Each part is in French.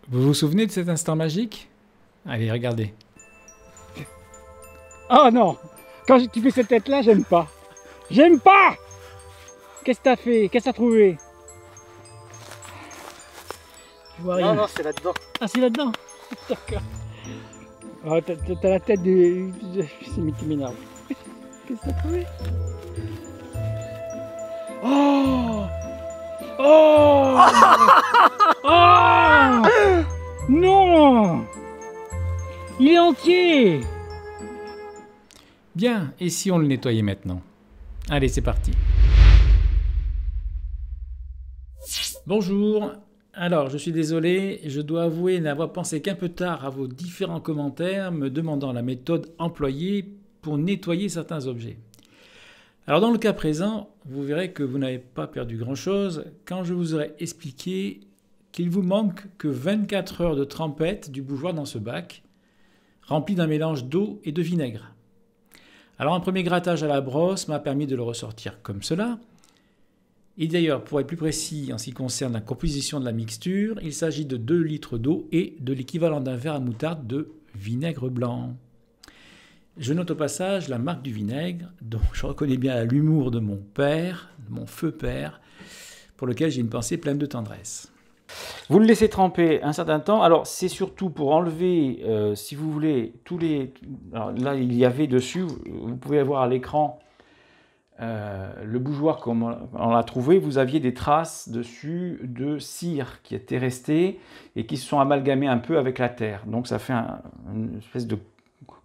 Vous vous souvenez de cet instant magique? Allez, regardez. Oh non! Quand tu fais cette tête-là, j'aime pas. J'aime pas! Qu'est-ce que t'as fait? Qu'est-ce que t'as trouvé? Je vois rien. Non, non, c'est là-dedans. Ah, c'est là-dedans? D'accord. Oh, t'as la tête du... C'est Mickey Minard. Qu'est-ce que t'as trouvé? Oh! Oh! Oh! Non! Il est entier! Bien, et si on le nettoyait maintenant? Allez, c'est parti. Bonjour. Alors, je suis désolé, je dois avouer n'avoir pensé qu'un peu tard à vos différents commentaires me demandant la méthode employée pour nettoyer certains objets. Alors dans le cas présent, vous verrez que vous n'avez pas perdu grand-chose quand je vous aurai expliqué qu'il vous manque que 24 heures de trempette du bougeoir dans ce bac, rempli d'un mélange d'eau et de vinaigre. Alors un premier grattage à la brosse m'a permis de le ressortir comme cela. Et d'ailleurs, pour être plus précis en ce qui concerne la composition de la mixture, il s'agit de 2 litres d'eau et de l'équivalent d'un verre à moutarde de vinaigre blanc. Je note au passage la marque du vinaigre, dont je reconnais bien l'humour de mon père, mon feu père, pour lequel j'ai une pensée pleine de tendresse. Vous le laissez tremper un certain temps. Alors, c'est surtout pour enlever, si vous voulez, tous les... Alors, là, il y avait dessus, vous pouvez voir à l'écran le bougeoir comme on l'a trouvé. Vous aviez des traces dessus de cire qui étaient restées et qui se sont amalgamées un peu avec la terre. Donc, ça fait une espèce de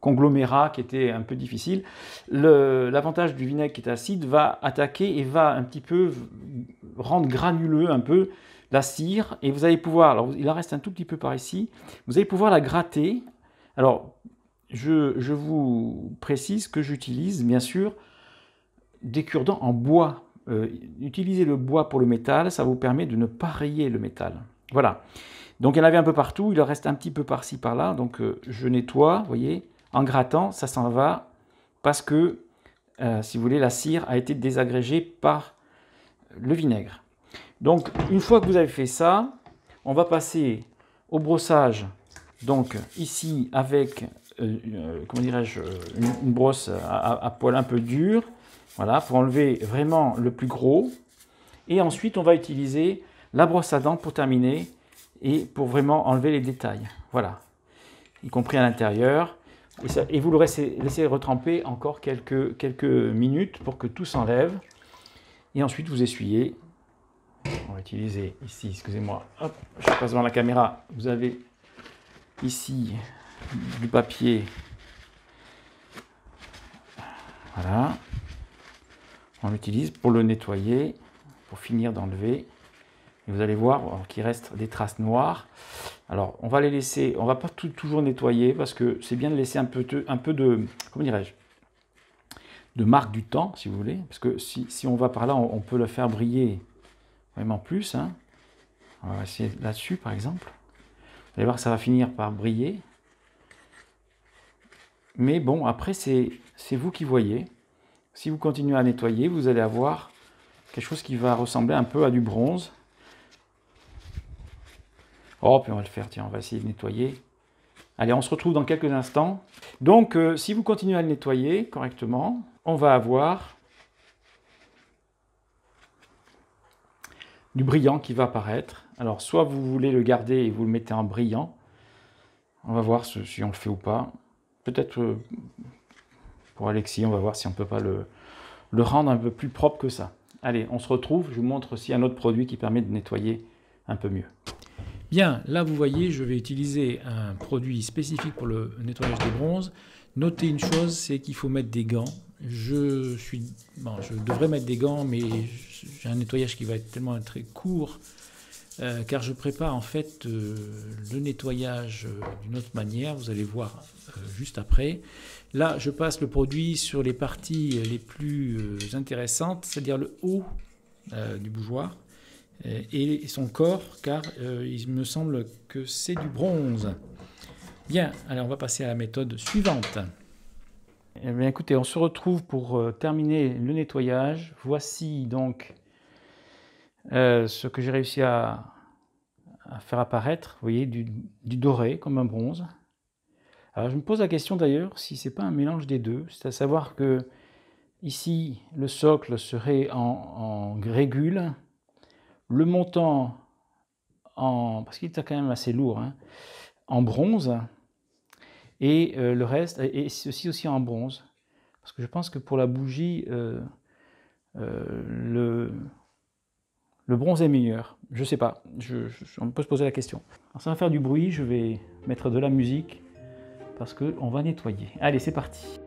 conglomérat qui était un peu difficile. L'avantage du vinaigre qui est acide va attaquer et va un petit peu rendre granuleux un peu la cire, et vous allez pouvoir, alors il en reste un tout petit peu par ici, vous allez pouvoir la gratter. Alors je vous précise que j'utilise bien sûr des cure-dents en bois. Utilisez le bois pour le métal, ça vous permet de ne pas rayer le métal. Voilà, donc il y en avait un peu partout, il en reste un petit peu par-ci par-là, donc je nettoie, vous voyez, en grattant, ça s'en va, parce que, si vous voulez, la cire a été désagrégée par le vinaigre. Donc, une fois que vous avez fait ça, on va passer au brossage. Donc, ici, avec, comment dirais-je, une brosse à poil un peu dur, voilà, pour enlever vraiment le plus gros. Et ensuite, on va utiliser la brosse à dents pour terminer et pour vraiment enlever les détails. Voilà, y compris à l'intérieur. Et vous le laissez retremper encore quelques minutes pour que tout s'enlève. Et ensuite, vous essuyez. On va utiliser ici, excusez-moi, hop, je passe devant la caméra. Vous avez ici du papier. Voilà. On l'utilise pour le nettoyer, pour finir d'enlever. Et vous allez voir qu'il reste des traces noires. Alors, on va les laisser, on va pas toujours nettoyer parce que c'est bien de laisser un peu de, comment dirais-je, de marque du temps, si vous voulez. Parce que si on va par là, on peut le faire briller vraiment plus. Hein. On va essayer là-dessus, par exemple. Vous allez voir que ça va finir par briller. Mais bon, après, c'est vous qui voyez. Si vous continuez à nettoyer, vous allez avoir quelque chose qui va ressembler un peu à du bronze. Oh, puis on va le faire, tiens, on va essayer de nettoyer. Allez, on se retrouve dans quelques instants. Donc, si vous continuez à le nettoyer correctement, on va avoir du brillant qui va apparaître. Alors, soit vous voulez le garder et vous le mettez en brillant. On va voir si on le fait ou pas. Peut-être pour Alexis, on va voir si on ne peut pas le rendre un peu plus propre que ça. Allez, on se retrouve. Je vous montre aussi un autre produit qui permet de nettoyer un peu mieux. Bien, là vous voyez, je vais utiliser un produit spécifique pour le nettoyage des bronzes. Notez une chose, c'est qu'il faut mettre des gants. Je devrais mettre des gants, mais j'ai un nettoyage qui va être tellement très court, car je prépare en fait le nettoyage d'une autre manière. Vous allez voir juste après. Là, je passe le produit sur les parties les plus intéressantes, c'est-à-dire le haut du bougeoir. Et son corps, car il me semble que c'est du bronze. Bien, allez, on va passer à la méthode suivante. Eh bien, écoutez, on se retrouve pour terminer le nettoyage. Voici donc ce que j'ai réussi à à faire apparaître, vous voyez, du doré comme un bronze. Alors je me pose la question d'ailleurs si c'est pas un mélange des deux, c'est à savoir que ici le socle serait en grégule, le montant parce qu'il est quand même assez lourd, hein, en bronze, et le reste, et ceci aussi en bronze. Parce que je pense que pour la bougie, le bronze est meilleur. Je sais pas, on peut se poser la question. Alors ça va faire du bruit, je vais mettre de la musique parce qu'on va nettoyer. Allez, c'est parti.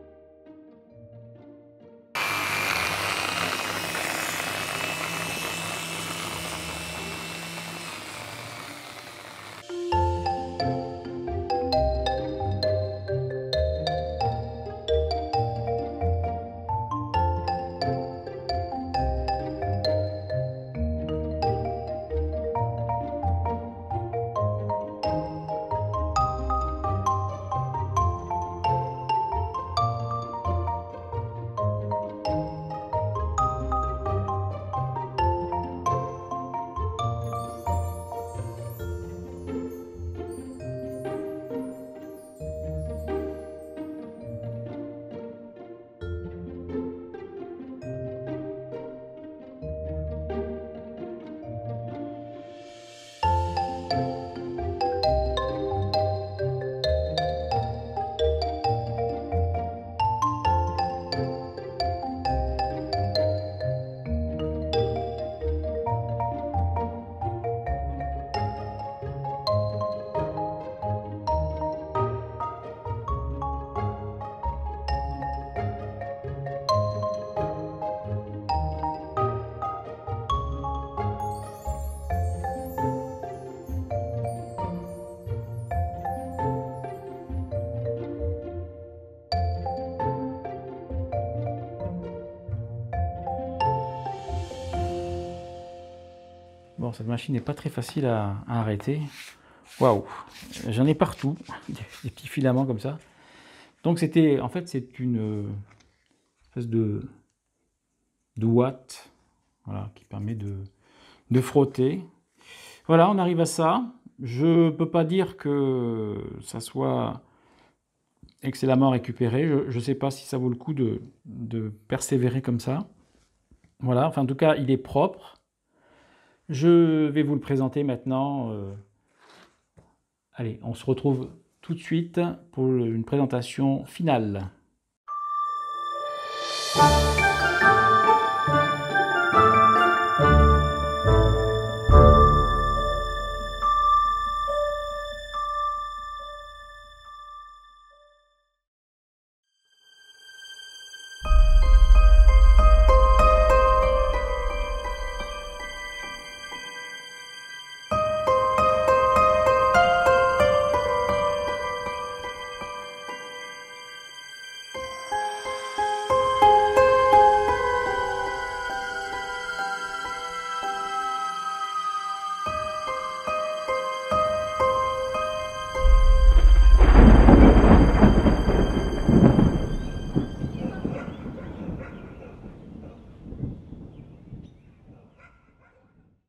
Bon, cette machine n'est pas très facile à arrêter. Waouh, j'en ai partout, des petits filaments comme ça. Donc c'était, en fait, c'est une espèce de ouate, voilà, qui permet de frotter. Voilà, on arrive à ça. Je peux pas dire que ça soit excellemment récupéré. Je ne sais pas si ça vaut le coup de persévérer comme ça. Voilà, enfin en tout cas, il est propre. Je vais vous le présenter maintenant. Allez, on se retrouve tout de suite pour une présentation finale.